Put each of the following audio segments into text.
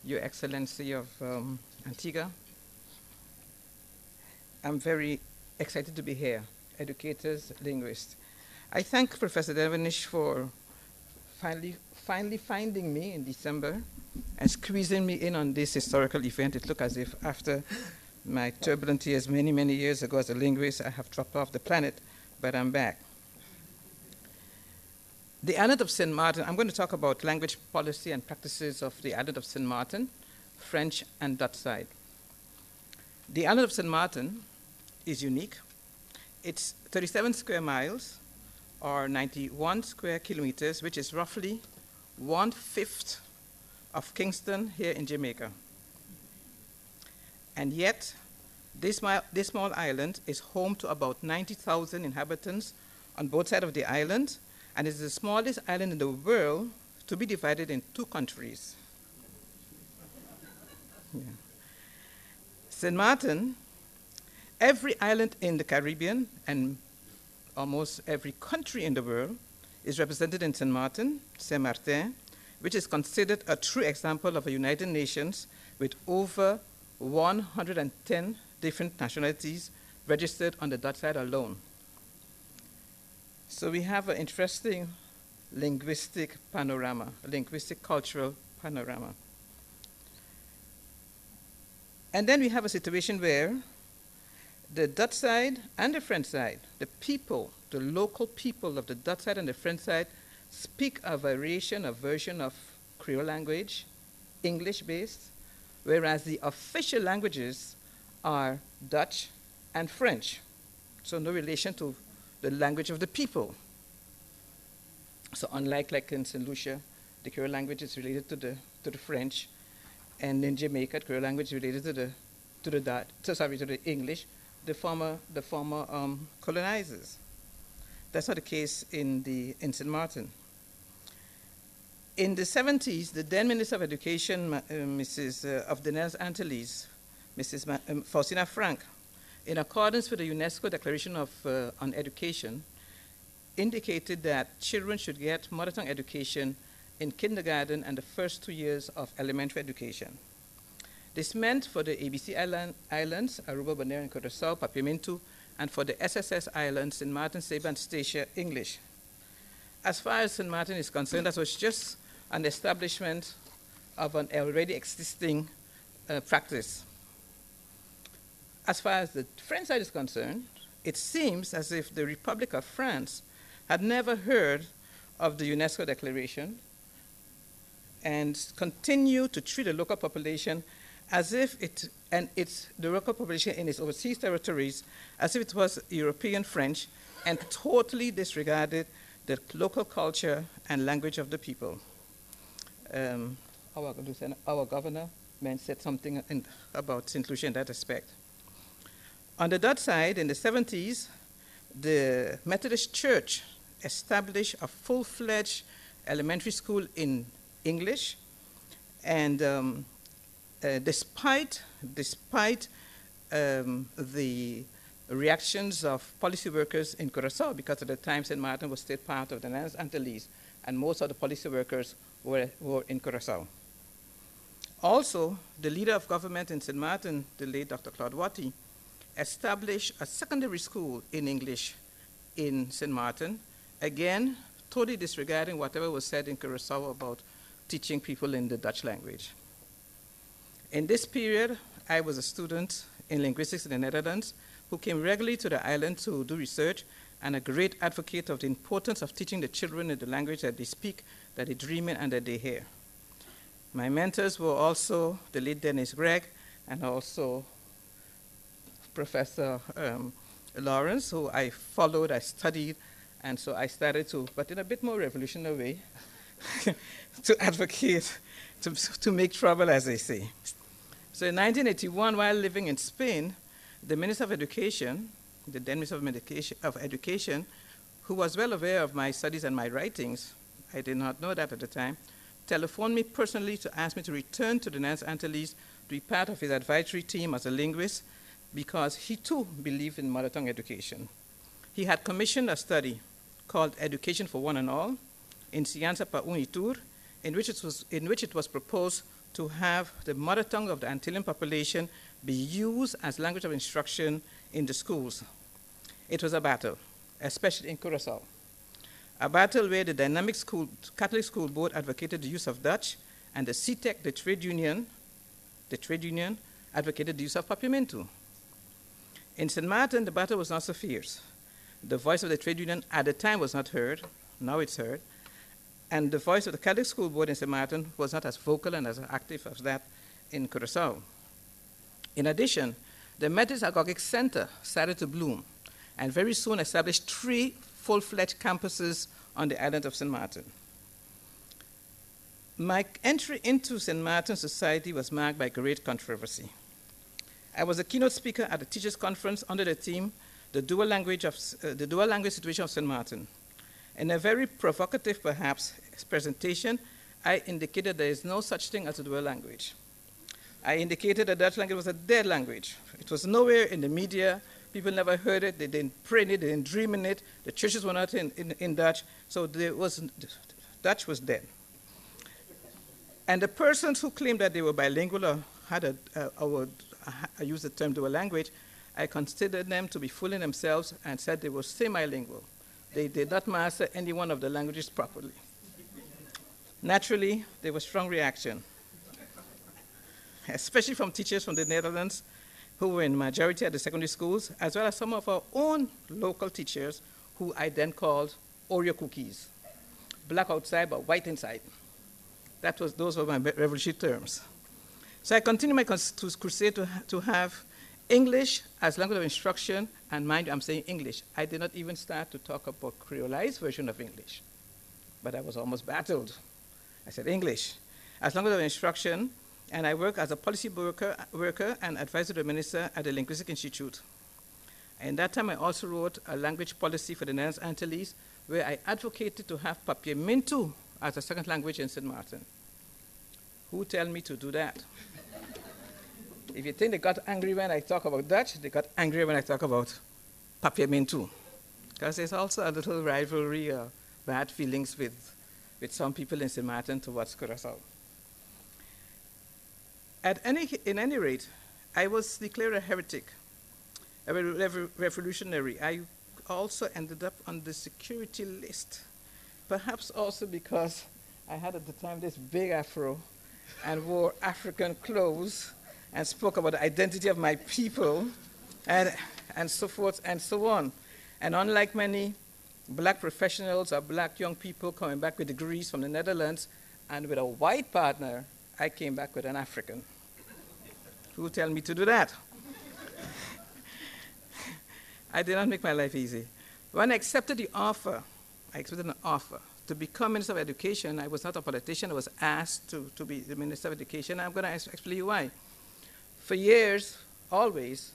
Your Excellency of Antigua. I'm very excited to be here, educators, linguists. I thank Professor Devenish for finally finding me in December and squeezing me in on this historical event. It looked as if after my turbulent years many, many years ago as a linguist, I have dropped off the planet, but I'm back. The island of St. Martin, I'm going to talk about language policy and practices of the island of St. Martin, French and Dutch side. The island of St. Martin is unique. It's 37 square miles, or 91 square kilometers, which is roughly 1/5 of Kingston here in Jamaica. And yet, this small island is home to about 90,000 inhabitants on both sides of the island, and is the smallest island in the world to be divided in 2 countries. Yeah. St. Martin, every island in the Caribbean and almost every country in the world is represented in St. Martin, Saint Martin, which is considered a true example of a United Nations with over 110 different nationalities registered on the Dutch side alone. So we have an interesting linguistic panorama, a linguistic cultural panorama. And then we have a situation where the Dutch side and the French side, the people, the local people of the Dutch side and the French side speak a version of Creole language, English-based, whereas the official languages are Dutch and French. So no relation to the language of the people. So unlike like in St. Lucia, the Creole language is related to the French, and in Jamaica, the Creole language is related to the English, the former colonizers. That's not the case in St. Martin. In the 70s, the then Minister of Education, of the Netherlands Antilles, Mrs. Faustina Frank, in accordance with the UNESCO Declaration on Education, indicated that children should get mother tongue education in kindergarten and the first 2 years of elementary education. This meant for the ABC Islands, Aruba, Bonaire, and Curaçao, Papiamentu, and for the SSS Islands, St. Martin, Saba, and Statia, English. As far as St. Martin is concerned, that was just an establishment of an already existing practice. As far as the French side is concerned, it seems as if the Republic of France had never heard of the UNESCO Declaration and continued to treat the local population as if the local population in its overseas territories as if it was European French, and totally disregarded the local culture and language of the people. Our governor said something about St. Lucia in that aspect. On the Dutch side, in the 70s, the Methodist Church established a full-fledged elementary school in English, and despite the reactions of policy workers in Curaçao, because at the time St. Martin was still part of the Netherlands Antilles, and most of the policy workers were in Curaçao. Also, the leader of government in St. Martin, the late Dr. Claude Watty, established a secondary school in English in St. Martin, again, totally disregarding whatever was said in Curaçao about teaching people in the Dutch language. In this period, I was a student in linguistics in the Netherlands who came regularly to the island to do research, and a great advocate of the importance of teaching the children in the language that they speak, that they dream in, and that they hear. My mentors were also the late Dennis Gregg and also Professor Lawrence, who I followed, I studied, and so I started to, but in a bit more revolutionary way, to advocate, to make trouble, as they say. So in 1981, while living in Spain, the Minister of Education, the then Minister of Education, who was well aware of my studies and my writings, I did not know that at the time, telephoned me personally to ask me to return to the Netherlands Antilles to be part of his advisory team as a linguist, because he too believed in mother tongue education. He had commissioned a study called Education for One and All, Enseñanza para Un y Tour, in which it was proposed to have the mother tongue of the Antillean population be used as language of instruction in the schools. It was a battle, especially in Curaçao. A battle where the dynamic Catholic School Board advocated the use of Dutch, and the CTEC, the trade union, advocated the use of Papiamentu. In St. Martin, the battle was not so fierce. The voice of the trade union at the time was not heard. Now it's heard. And the voice of the Catholic School Board in St. Martin was not as vocal and as active as that in Curaçao. In addition, the Methodist Agogic Center started to bloom and very soon established 3 full-fledged campuses on the island of St. Martin. My entry into St. Martin society was marked by great controversy. I was a keynote speaker at a teachers' conference under the theme, the dual language situation of St. Martin. In a very provocative, perhaps, presentation, I indicated there is no such thing as a dual language. I indicated that Dutch language was a dead language. It was nowhere in the media. People never heard it. They didn't pray in it. They didn't dream in it. The churches were not in Dutch. So Dutch was dead. And the persons who claimed that they were bilingual or had I use the term dual language, I considered them to be fooling themselves and said they were semi-lingual. They did not master any one of the languages properly. Naturally, there was strong reaction, especially from teachers from the Netherlands who were in majority at the secondary schools, as well as some of our own local teachers who I then called Oreo cookies. Black outside, but white inside. Those were my revolutionary terms. So I continued my crusade to have English as language of instruction, and mind you, I'm saying English. I did not even start to talk about creolized version of English, but I was almost battled. I said English as language of instruction, and I work as a policy worker and advisor to the minister at the Linguistic Institute. And that time I also wrote a language policy for the Netherlands Antilles, where I advocated to have Papiamentu as a second language in St. Martin. Who tell me to do that? If you think they got angry when I talk about Dutch, they got angry when I talk about Papiamentu. Because there's also a little rivalry or bad feelings with some people in St. Martin towards Curaçao. In any rate, I was declared a heretic, a revolutionary. I also ended up on the security list, perhaps also because I had at the time this big afro and wore African clothes and spoke about the identity of my people and so forth and so on. And unlike many black professionals or black young people coming back with degrees from the Netherlands and with a white partner, I came back with an African. Who tell me to do that? I did not make my life easy. When I accepted the offer, to become Minister of Education. I was not a politician. I was asked to be the Minister of Education. I'm going to explain you why. For years, always,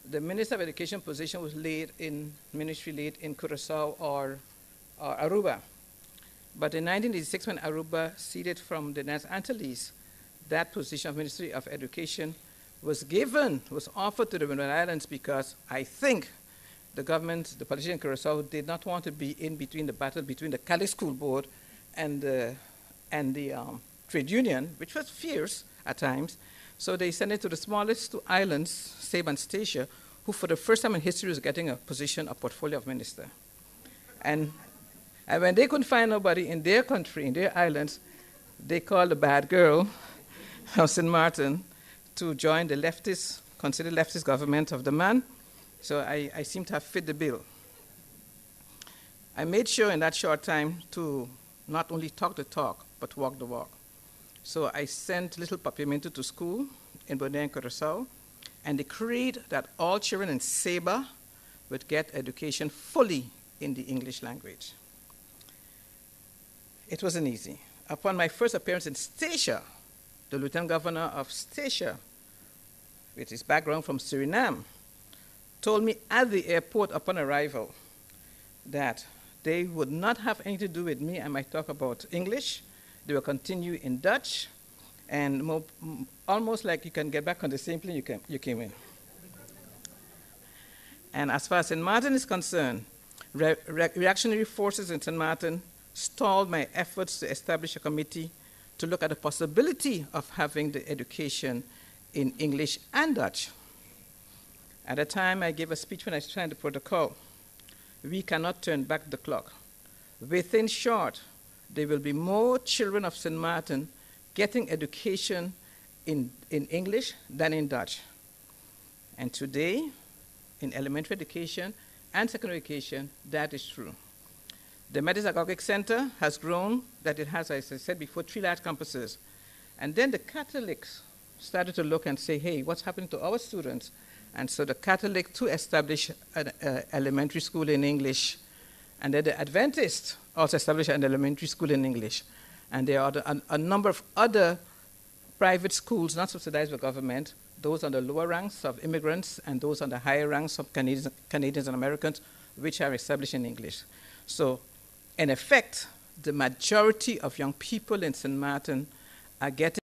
the Minister of Education position was laid in Curaçao or Aruba. But in 1986, when Aruba ceded from the Netherlands Antilles, that position of Ministry of Education was offered to the Windward Islands because I think the government, the politicians in Curaçao, did not want to be in between the battle between the Catholic School Board and the trade union, which was fierce at times. So they sent it to the smallest 2 islands, Saba and Statia, who for the first time in history was getting a portfolio of minister. And when they couldn't find nobody in their country, in their islands, they called the bad girl of St. Martin to join the considered leftist government of the man. So I seem to have fit the bill. I made sure in that short time to not only talk the talk, but walk the walk. So I sent little Papiamentu to school in Bonaire and Curaçao, and decreed that all children in Saba would get education fully in the English language. It wasn't easy. Upon my first appearance in Statia, the Lieutenant Governor of Statia, with his background from Suriname, told me at the airport upon arrival that they would not have anything to do with me. I might talk about English. They will continue in Dutch, and almost like you can get back on the same plane you came in. And as far as St. Martin is concerned, reactionary forces in St. Martin stalled my efforts to establish a committee to look at the possibility of having the education in English and Dutch. At the time, I gave a speech when I signed the protocol. We cannot turn back the clock. Within short, there will be more children of St. Martin getting education in English than in Dutch. And today, in elementary education and secondary education, that is true. The Metapedagogic Center has grown, that it has, as I said before, 3 large campuses. And then the Catholics started to look and say, hey, what's happening to our students? And so the Catholic to establish an elementary school in English. And then the Adventists also established an elementary school in English. And there are a number of other private schools not subsidized by government, those on the lower ranks of immigrants and those on the higher ranks of Canadians and Americans, which are established in English. So, in effect, the majority of young people in St. Martin are getting